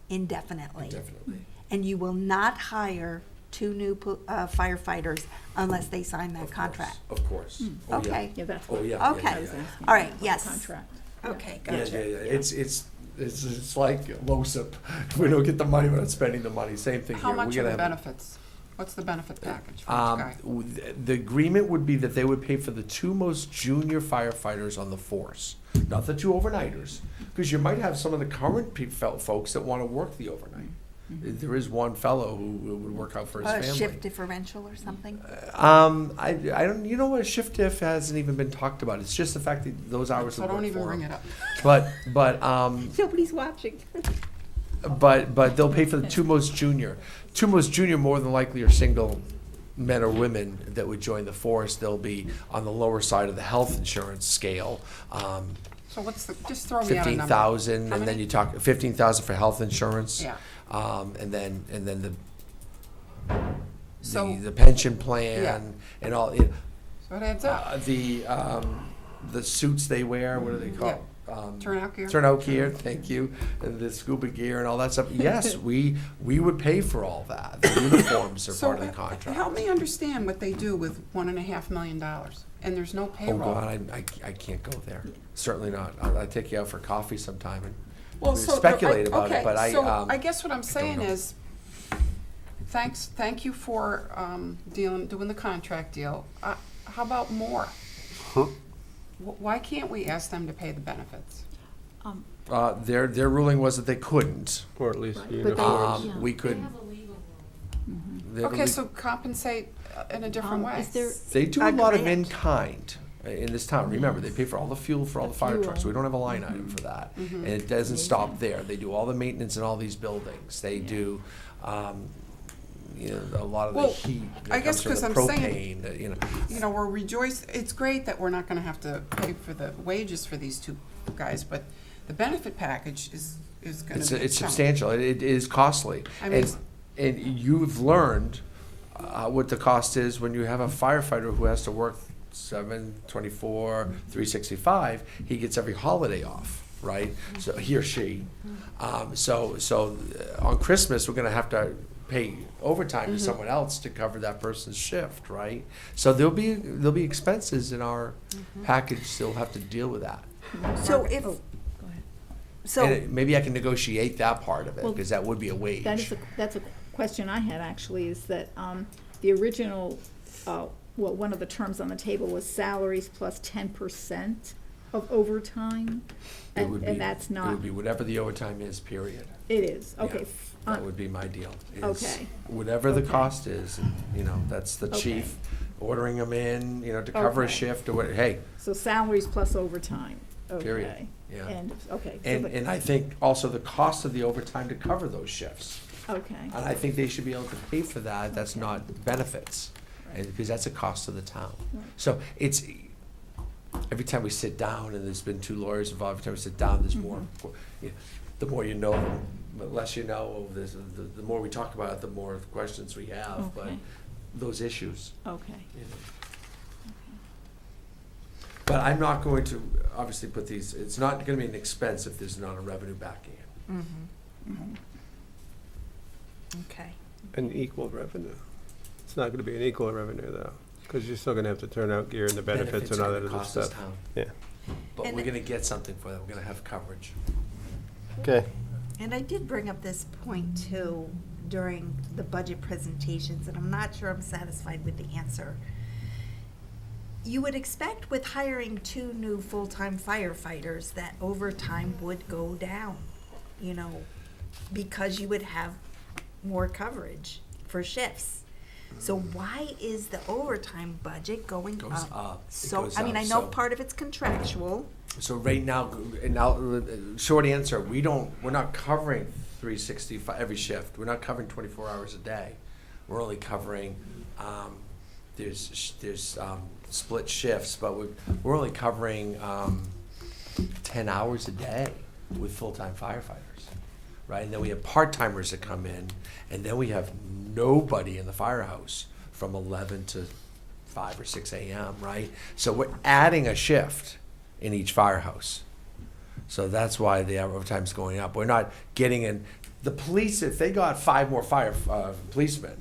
indefinitely. Definitely. And you will not hire 2 new firefighters unless they sign that Of course, contract. Of course. Oh, yeah. Okay. yeah, that's Oh, what yeah. Okay. I was asking. All right, about the yes. Contract. Okay, Yeah, gotcha. yeah. It's like LoSiP. We don't get the money, we're not spending the money. Same thing here. How much We're are gonna the have- benefits? What's the benefit package for each guy? The agreement would be that they would pay for the 2 most junior firefighters on the force, not the 2 overnighters, because you might have some of the current folks that want to work the overnight. There is one fellow who would work out for his A family. shift differential or something? I don't. You know what? Shift diff hasn't even been talked about. It's just the fact that those hours So would don't work even for bring him. it up. But Nobody's watching. but they'll pay for the 2 most junior. 2 most junior more than likely are single men or women that would join the force. They'll be on the lower side of the health insurance scale. So what's just throw me out a number. 15,000, How and then many? you talk 15,000 for health insurance. Yeah. And then So- the pension plan and all. So it adds up. The suits they wear, what are they called? Turnout gear. Turnout gear, thank you, and the scuba gear and all that stuff. Yes, we would pay for all that. The uniforms are So, part of the contract. help me understand what they do with $1.5 million, and there's no Oh, payroll. God, I can't go there. Certainly not. I'll take you out for coffee sometime and Well, we so, speculate about it, okay, but so I I guess what I'm saying know. is, thank you for doing the contract deal. How about more? Why can't we ask them to pay the benefits? their ruling was that they couldn't. Or at least Right, but they- uniforms. Yeah. We could. They have a Okay, le- so compensate in a different way. Is there, They do a lot of grant. in-kind in this town. Remember, they pay for all the fuel for all the fire trucks. fuel. We don't have a line item for that. And it doesn't stop there. They do all the maintenance in all these buildings. They do, a lot of the Well, heat I that guess comes from 'cause the I'm saying- propane, You know, it's great that we're not gonna have to pay for the wages for these two guys, but the benefit package is gonna be a It's chunk. substantial. It is costly. I mean, And you've learned what the cost is when you have a firefighter who has to work 7, 24, 365. He gets every holiday off, right? So he or she. So on Christmas, we're going to have to pay overtime to someone else to cover that person's shift, right? So there'll be expenses in our package. Still have to deal with that. So if, oh, go ahead. so, Maybe I can negotiate that part of it Well, because that would be a wage. That's a question I had actually, is that, the original, one of the terms on the table was salaries plus 10% of overtime, It would be- and that's It not, would be whatever the overtime is, period. it is, Yeah, okay. That would be my deal. is Okay. Whatever the Okay. cost is, that's the Okay. chief ordering them in, to cover a Okay. shift or what, hey, So salaries plus overtime, Period. okay. Yeah. And, okay. so and, the- and I think also the cost of the overtime to cover those shifts. Okay, And I think they should be able to pay for that, that's Okay. not benefits, Right. because that's a cost to the town. Right. So it's, every time we sit down, and there's been 2 lawyers involved, every time we sit down, there's more, the more you know, the less you know, the more we talk about it, the more questions we have, but Okay. those issues. okay. But I'm not going to obviously put these, it's not gonna be an expense if there's not a revenue backing it. okay. An equal revenue. It's not gonna be an equal revenue though, because you're still gonna have to turn out gear and the benefits and all that are other gonna cost us stuff. town, Yeah, but And- we're gonna get something for that, we're gonna have coverage. okay. And I did bring up this point too during the budget presentations, and I'm not sure I'm satisfied with the answer. You would expect with hiring 2 new full-time firefighters that overtime would go down, because you would have more coverage for shifts. So why is the overtime budget going Goes up? up. It So, goes I mean, up, I know so- part of it's contractual. So right now, short answer, we're not covering 365 every shift. We're not covering 24 hours a day. We're only covering, there's split shifts, but we're only covering 10 hours a day with full-time firefighters, right? And then we have part-timers that come in, and then we have nobody in the firehouse from 11 to 5 or 6 a.m., right? So we're adding a shift in each firehouse. So that's why the overtime's going up. We're not getting in, the police, if they got 5 more policemen,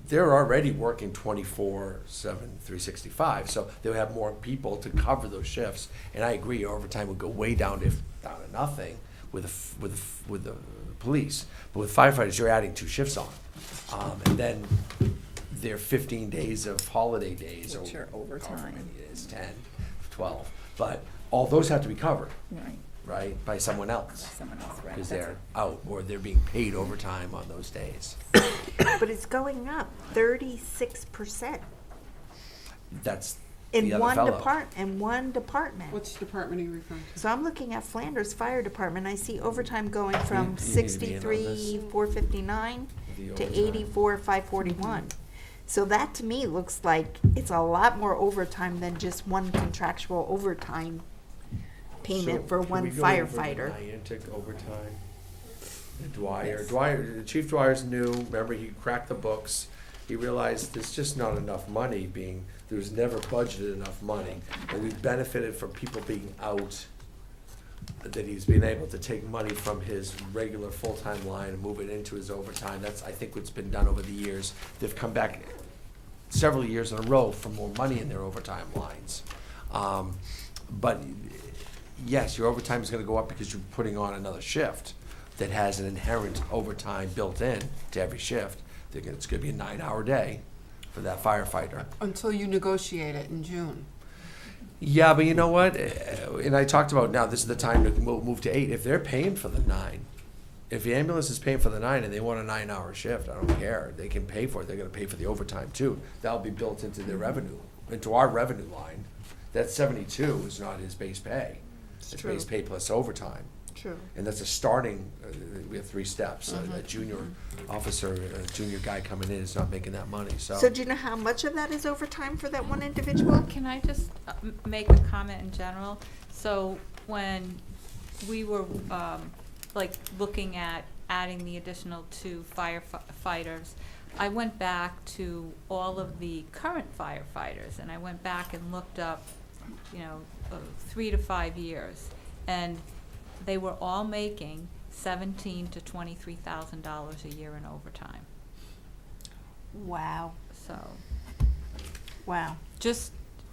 they're already working 24/7, 365. So they'll have more people to cover those shifts. And I agree, overtime would go way down to nothing with the police. But with firefighters, you're adding 2 shifts on. And then there are 15 days of holiday days. Which are however overtime. many it is, 10, 12. But all those have to be covered, Right, right, by someone else. someone else, right. Because That's they're out or they're being paid overtime on those days. But it's going up 36% That's in the other one fellow. department. Which department are you referring to? So I'm looking at Flanders Fire Department, I see overtime going You from need to be in on this. 63,459 The to overtime. 84,541. So that to me looks like it's a lot more overtime than just one contractual overtime payment for one firefighter. Niantic overtime. Dwyer, Chief Dwyer's new, remember, he cracked the books. He realized there's just not enough money there was never budgeted enough money. And we benefited from people being out that he's been able to take money from his regular full-time line and move it into his overtime. That's, I think, what's been done over the years. They've come back several years in a row for more money in their overtime lines. But yes, your overtime is gonna go up because you're putting on another shift that has an inherent overtime built in to every shift. It's gonna be a 9-hour day for that firefighter. Until you negotiate it in June. Yeah, but you know what? And I talked about, now this is the time to move to 8. If they're paying for the 9, if the ambulance is paying for the 9 and they want a 9-hour shift, I don't care. They can pay for it. They're gonna pay for the overtime too. That'll be built into their revenue, into our revenue line. That 72 is not his base pay. It's true. base pay plus overtime. True. And that's a starting, we have 3 steps. A junior officer, a junior guy coming in is not making that money, so. So do you know how much of that is overtime for that one individual? Can I just make a comment in general? So when we were, like, looking at adding the additional 2 firefighters, I went back to all of the current firefighters, and I went back and looked up, 3 to 5 years. And they were all making $17,000 to $23,000 a year in overtime. Wow, So, wow. just,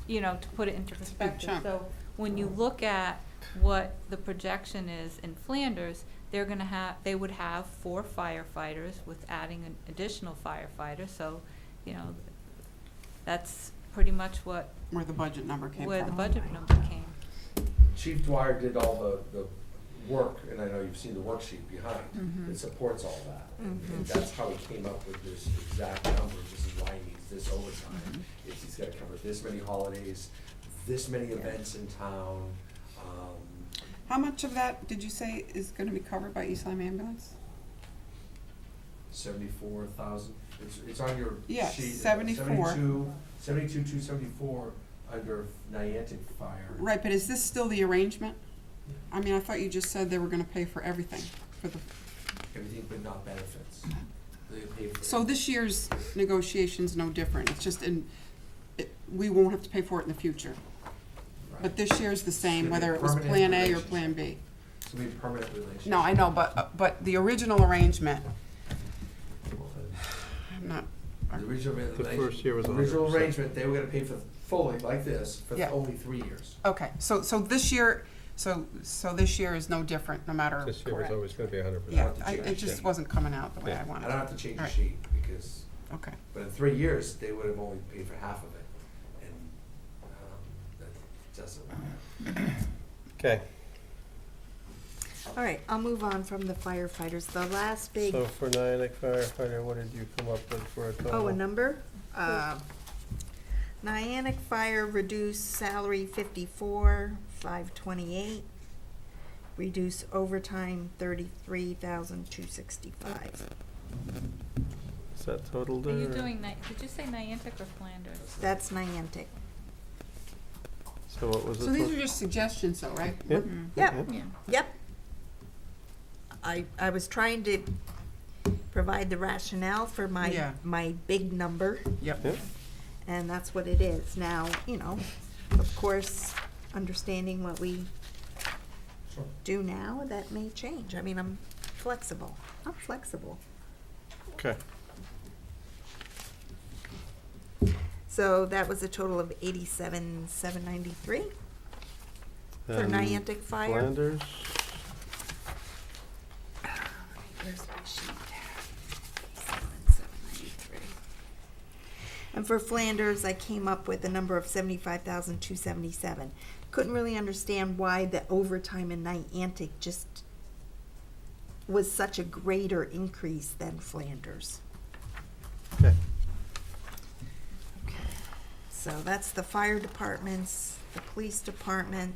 to put it into big perspective. chunk. So when you look at what the projection is in Flanders, they would have 4 firefighters with adding an additional firefighter. So, that's pretty much where Where the budget number came from. the budget number came. Chief Dwyer did all the work, and I know you've seen the worksheet behind, Mhm. that supports all that. And Mhm. that's how he came up with this exact number. This is why he needs this overtime. He's gotta cover this many holidays, this many events in town. How much of that, did you say, is gonna be covered by East Lyme Ambulance? 74,000. It's on your Yeah, sheet. 74. 72,274 under Niantic Fire. Right, but is this still the arrangement? I mean, I thought you just said they were gonna pay for everything, for the, Everything but not benefits. They pay for so this year's negotiation's no different, it's just we won't have to pay for it in the future. Right. But this year's the same, It's gonna be whether it was permanent Plan A or relationship. Plan B. It's gonna be a permanent relationship. No, I know, but the original arrangement, I'm not, The original first year was the original 100%. arrangement, they were gonna pay for fully, like this, for Yeah. only 3 years. okay, so this year, so this year is no different, no matter. This year was Correct. always gonna be 100%. Yeah, have to change it just it. wasn't coming out the way Yeah. I I wanted. don't have to change the Alright. sheet, because, Okay, but in 3 years, they would have only paid for half of it, and, that doesn't. Okay, All right, I'll move on from the firefighters. The last big, so for Niantic firefighter, what did you come up with for a total? oh, a number? Niantic Fire reduced salary 54,528. Reduce overtime 33,265. Is that total Are you there? doing, did you say Niantic or Flanders? That's Niantic. So what was it? so these are just suggestions though, right? Yep. Yep, Yeah. yep. I was trying to provide the rationale for Yeah. my big number, Yep. Yep. and that's what it is. Now, of course, understanding what we Sure. do now, that may change. I mean, I'm flexible. Okay. So that was a total of 87,793 for And Niantic Fire. Flanders, Where's my sheet? 87,793. And for Flanders, I came up with a number of 75,277. Couldn't really understand why the overtime in Niantic just was such a greater increase than Flanders. okay. So that's the fire departments, the police department.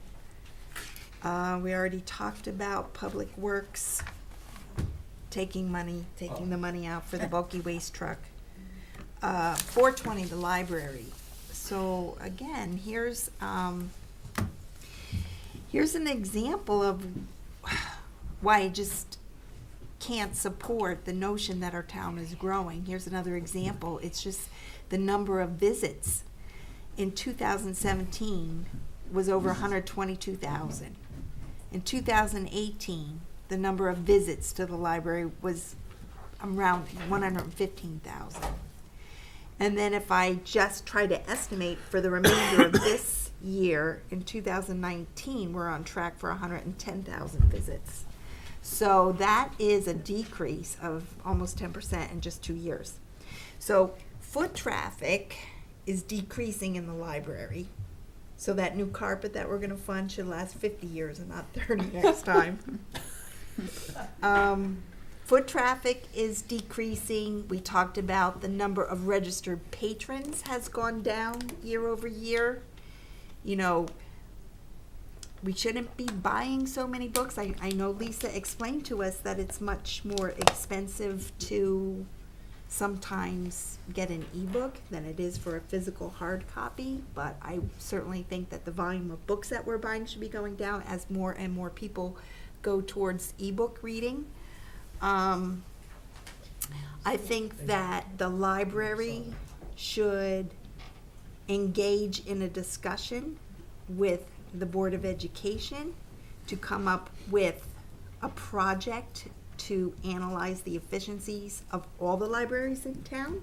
We already talked about Public Works taking the money out for the bulky waste truck. 420, the library. So again, here's an example of why I just can't support the notion that our town is growing. Here's another example. It's just the number of visits in 2017 was over 122,000. In 2018, the number of visits to the library was around 115,000. And then if I just try to estimate for the remainder of this year, in 2019, we're on track for 110,000 visits. So that is a decrease of almost 10% in just 2 years. So foot traffic is decreasing in the library. So that new carpet that we're gonna fund should last 50 years and not 30 next time. Foot traffic is decreasing. We talked about the number of registered patrons has gone down year over year. You know, we shouldn't be buying so many books. I know Lisa explained to us that it's much more expensive to sometimes get an ebook than it is for a physical hard copy, but I certainly think that the volume of books that we're buying should be going down as more and more people go towards ebook reading. I think that the library should engage in a discussion with the Board of Education to come up with a project to analyze the efficiencies of all the libraries in town.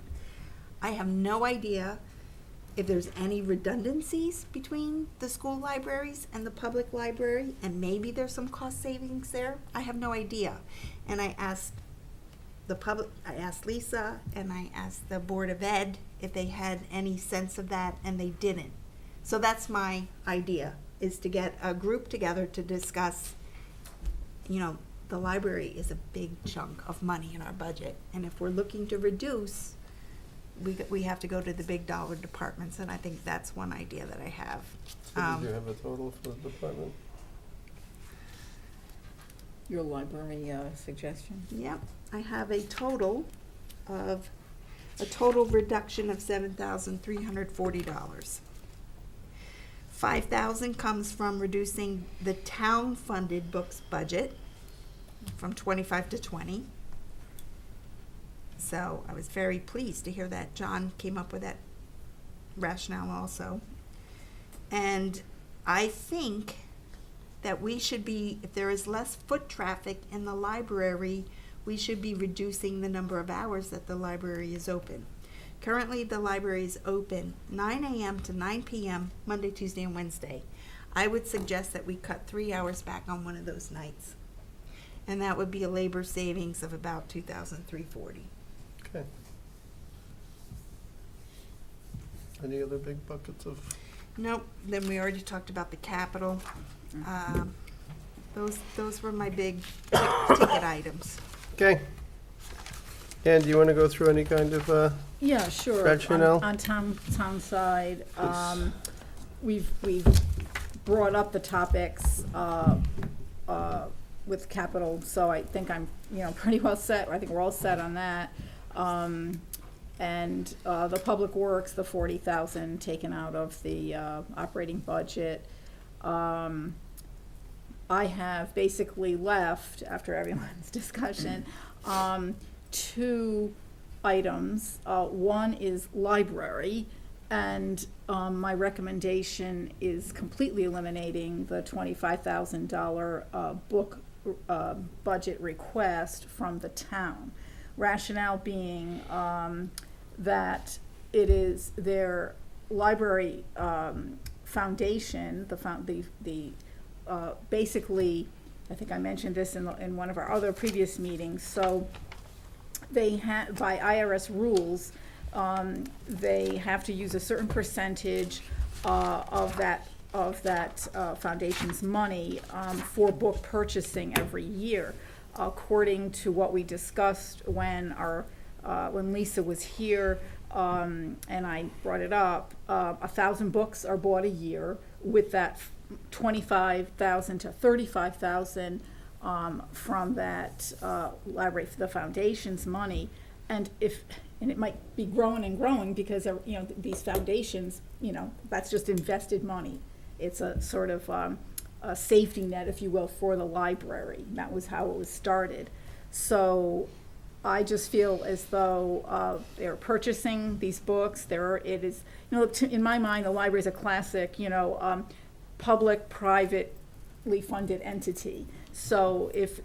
I have no idea if there's any redundancies between the school libraries and the public library, and maybe there's some cost savings there. I have no idea. And I asked Lisa, and I asked the Board of Ed if they had any sense of that, and they didn't. So that's my idea, is to get a group together to discuss, you know, the library is a big chunk of money in our budget, and if we're looking to reduce, we have to go to the big dollar departments, and I think that's one idea that I have. So did you have a total for the department? Your library suggestion? Yep, I have a total reduction of $7,340. 5,000 comes from reducing the town-funded books budget from 25 to 20. So I was very pleased to hear that John came up with that rationale also. And I think that we should be, if there is less foot traffic in the library, we should be reducing the number of hours that the library is open. Currently, the library is open 9 a.m. to 9 p.m. Monday, Tuesday, and Wednesday. I would suggest that we cut 3 hours back on one of those nights. And that would be a labor savings of about $2,340. Okay. Any other big buckets of? Nope, then we already talked about the capital. Those were my big ticket items. Okay. And do you want to go through any kind of, Yeah, sure. Rationale? On town side, we've brought up the topics, with capital, so I think I'm, pretty well set. I think we're all set on that. And the public works, the 40,000 taken out of the operating budget. I have basically left, after everyone's discussion, 2 items. One is library, and my recommendation is completely eliminating the $25,000 book budget request from the town. Rationale being that it is their library foundation, basically, I think I mentioned this in one of our other previous meetings, so they have, by IRS rules, they have to use a certain percentage of that foundation's money for book purchasing every year. According to what we discussed when Lisa was here, and I brought it up, 1,000 books are bought a year, with that 25,000 to 35,000 from that library, the foundation's money, and it might be growing and growing because these foundations, that's just invested money. It's a sort of a safety net, if you will, for the library. That was how it was started. So I just feel as though they're purchasing these books. It is, in my mind, the library is a classic, public-private funded entity. So if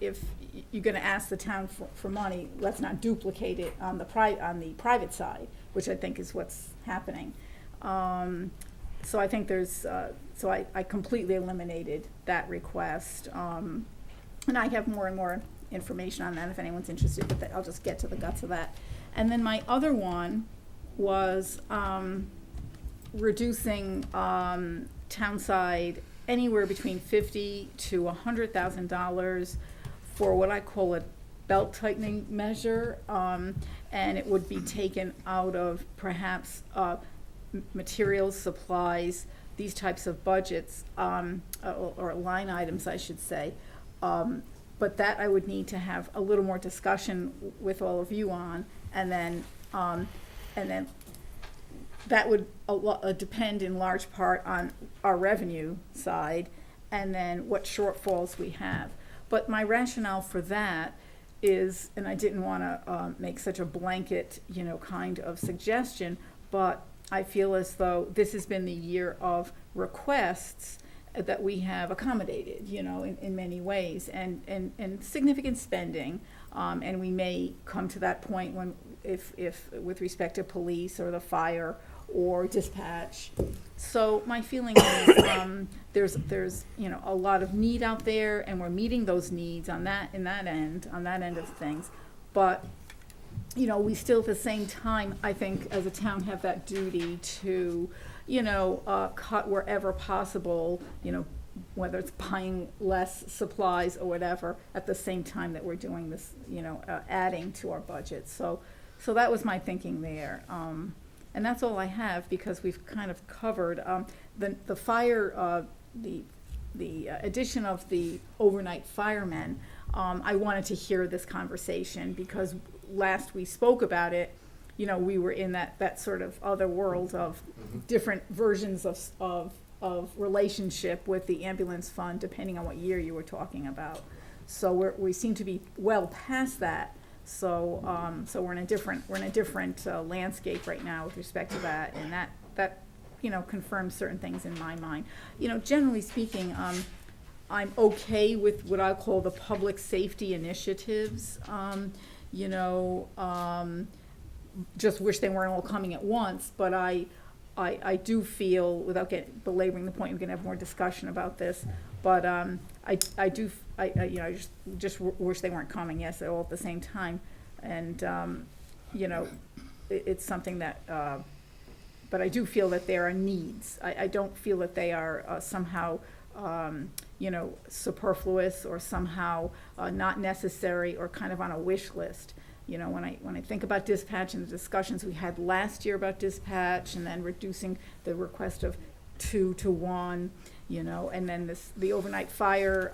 you're gonna ask the town for money, let's not duplicate it on the private side, which I think is what's happening. So I think so I completely eliminated that request. And I have more and more information on that if anyone's interested, but I'll just get to the guts of that. And then my other one was reducing townside anywhere between $50,000 to $100,000 for what I call a belt tightening measure, and it would be taken out of perhaps materials, supplies, these types of budgets, or line items, I should say. But that I would need to have a little more discussion with all of you on, and then that would depend in large part on our revenue side, and then what shortfalls we have. But my rationale for that is, and I didn't want to make such a blanket, kind of suggestion, but I feel as though this has been the year of requests that we have accommodated, in many ways, and significant spending. And we may come to that point when, if with respect to police or the fire or dispatch. So my feeling is there's a lot of need out there, and we're meeting those needs on that end of things. But we still at the same time, I think, as a town, have that duty to cut wherever possible, whether it's buying less supplies or whatever, at the same time that we're doing this, adding to our budget. So that was my thinking there. And that's all I have, because we've kind of covered the fire, the addition of the overnight firemen. I wanted to hear this conversation because last we spoke about it, we were in that sort of other world of different versions of relationship with the ambulance fund, depending on what year you were talking about. So we seem to be well past that. So we're in a different landscape right now with respect to that, and that confirms certain things in my mind. Generally speaking, I'm okay with what I call the public safety initiatives. Just wish they weren't all coming at once, but I do feel, without belaboring the point, we can have more discussion about this, but I just wish they weren't coming, yes, all at the same time, and it's something that, but I do feel that there are needs. I don't feel that they are somehow superfluous or somehow not necessary or kind of on a wish list. When I think about dispatch and the discussions we had last year about dispatch, and then reducing the request of 2 to 1, and then the overnight fire,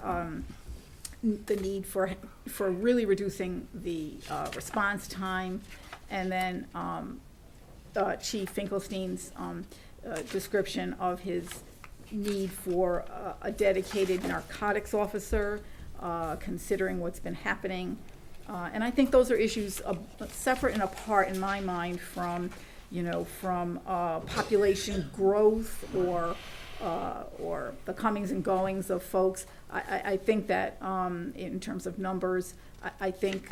the need for really reducing the response time, and then Chief Finkelstein's description of his need for a dedicated narcotics officer, considering what's been happening. And I think those are issues separate and apart in my mind from population growth or the comings and goings of folks. I think that in terms of numbers, I think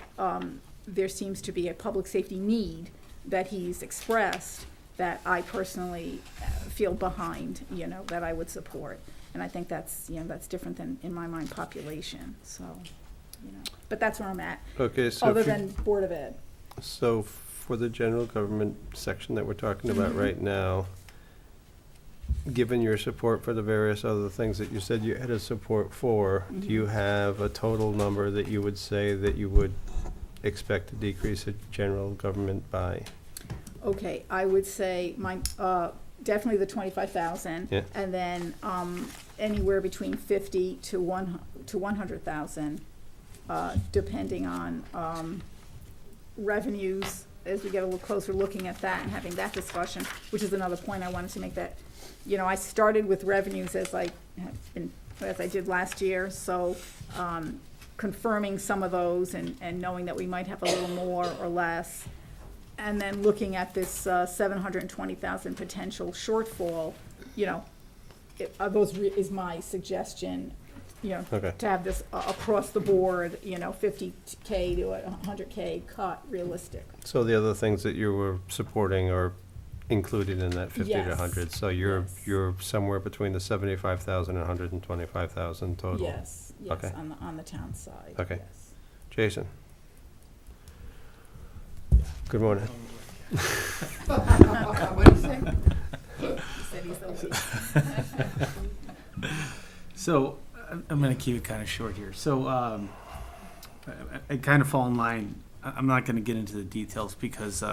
there seems to be a public safety need that he's expressed that I personally feel behind, that I would support. And I think that's different than, in my mind, population. So, but that's where I'm at. Okay, so other than Board of Ed. So for the general government section that we're talking about right now, given your support for the various other things that you said you had a support for, do you have a total number that you would say that you would expect to decrease the general government by? Okay, I would say definitely the 25,000, Yeah. and then anywhere between 50 to 100,000, depending on revenues. As we get a little closer, looking at that and having that discussion, which is another point I wanted to make. That I started with revenues as I did last year, so confirming some of those and knowing that we might have a little more or less. And then looking at this 720,000 potential shortfall, those is my suggestion. you know, Okay. to have this across the board, you know, 50K to a 100K cut realistic. So the other things that you were supporting are included in that 50 to Yes. 100. So Yes. you're somewhere between the 75,000 and 125,000 total. Yes, Okay. yes, on the town side, Okay. yes. Jason? Good morning. What do you say? He said he's the lead. So, I'm gonna keep it kind of short here. So, I kind of fall in line. I'm not gonna get into the details because,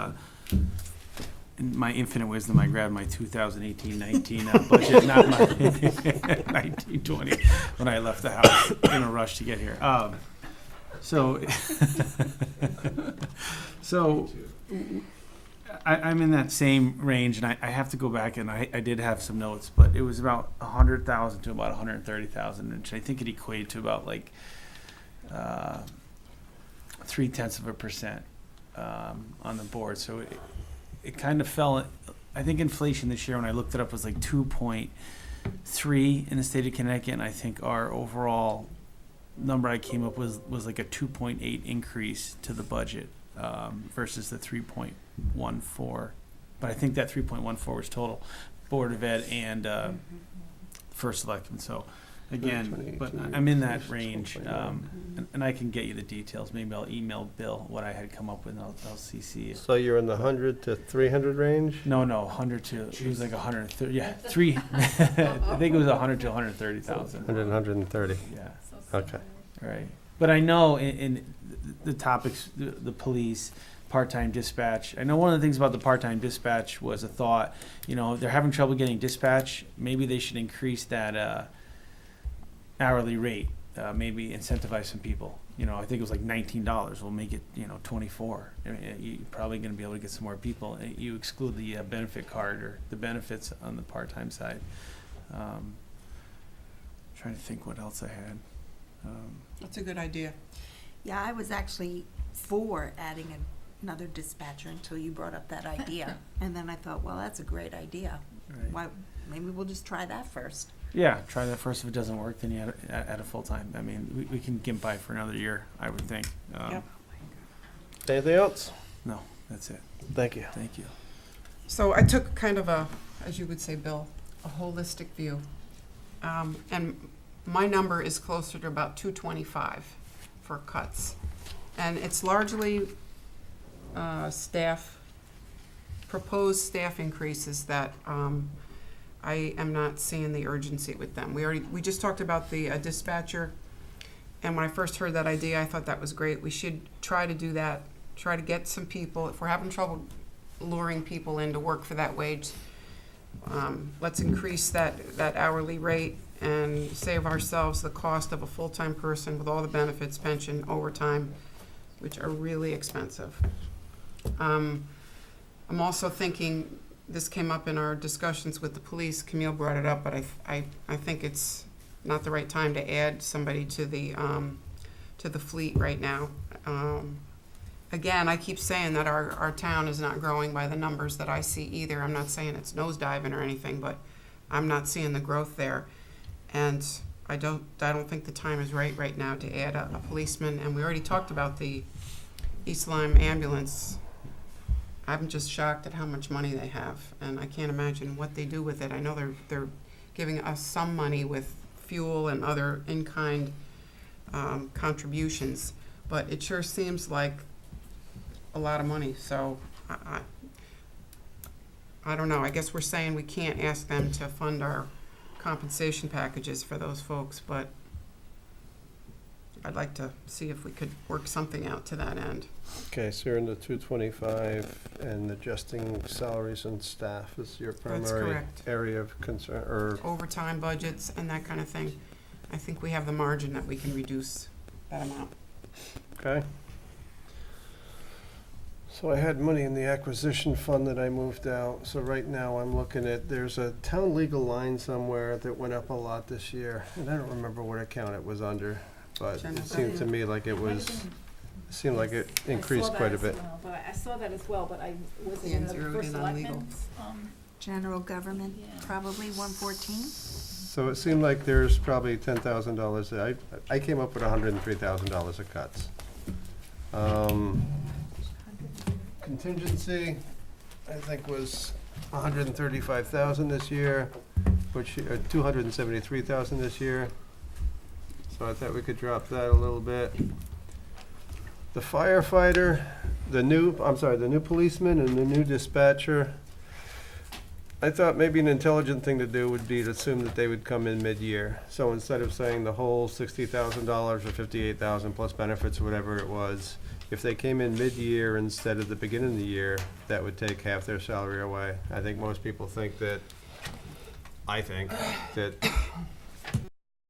in my infinite wisdom, I grabbed my 2018-19 budget, not my 1920, when I left the house in a rush to get here. So, so I'm in that same range, and I have to go back, and I did have some notes, but it was about 100,000 to about 130,000, which I think it equated to about like 0.3% on the board. So it kind of fell. I think inflation this year, when I looked it up, was like 2.3 in the state of Connecticut, and I think our overall number I came up with was like a 2.8 increase to the budget versus the 3.14. But I think that 3.14 was total Board of Ed and First Selectman. So again, but I'm in that range, and I can get you the details. Maybe I'll email Bill what I had come up with, and I'll CC you. So you're in the 100 to 300 range? No, 100 to, it was like 130, yeah, I think it was 100 to 130,000. 100 and 130. Yeah, Okay. right. But I know in the topics, the police, part-time dispatch, I know one of the things about the part-time dispatch was a thought, you know, they're having trouble getting dispatch, maybe they should increase that hourly rate, maybe incentivize some people. You know, I think it was like $19. We'll make it, 24. I mean, you're probably going to be able to get some more people. You exclude the benefit card or the benefits on the part-time side. Trying to think what else I had. That's a good idea. Yeah, I was actually for adding another dispatcher until you brought up that idea. And then I thought, well, that's a great idea. Right. Why, maybe we'll just try that first. Yeah, try that first. If it doesn't work, then you add a full-time. I mean, we can get by for another year, I would think. Yep. Anything else? No, that's it. Thank you. Thank you. So I took kind of a, as you would say, Bill, a holistic view. And my number is closer to about 225 for cuts. And it's largely proposed staff increases that I am not seeing the urgency with them. We just talked about the dispatcher, and when I first heard that idea, I thought that was great. We should try to do that, try to get some people, if we're having trouble luring people in to work for that wage, let's increase that hourly rate and save ourselves the cost of a full-time person with all the benefits, pension, overtime, which are really expensive. I'm also thinking, this came up in our discussions with the police, Camille brought it up, but I think it's not the right time to add somebody to the fleet right now. Again, I keep saying that our town is not growing by the numbers that I see either. I'm not saying it's nosediving or anything, but I'm not seeing the growth there. And I don't think the time is right now to add a policeman. And we already talked about the East Lyme ambulance. I'm just shocked at how much money they have, and I can't imagine what they do with it. I know they're giving us some money with fuel and other in-kind contributions, but it sure seems like a lot of money. So I don't know. I guess we're saying we can't ask them to fund our compensation packages for those folks, but I'd like to see if we could work something out to that end. Okay, so you're in the 225, and adjusting salaries and staff is your primary correct. area of concern, or, Overtime budgets and that kind of thing. I think we have the margin that we can reduce that amount. okay? So I had money in the acquisition fund that I moved out, so right now I'm looking at, there's a town legal line somewhere that went up a lot this year, and I don't remember what account it was under, but General it seemed to me like it was, seemed like it increased quite a bit. But I saw that as well, but I wasn't Yeah, in the zeroed first in on legal. selectmen's. General government, Yeah. probably 114. So it seemed like there's probably $10,000. I came up with $103,000 of cuts. Contingency, I think, was 135,000 this year, which, 273,000 this year. So I thought we could drop that a little bit. The firefighter, the new policeman and the new dispatcher, I thought maybe an intelligent thing to do would be to assume that they would come in mid-year. So instead of saying the whole $60,000 or $58,000 plus benefits or whatever it was, if they came in mid-year instead of the beginning of the year, that would take half their salary away. I think most people think that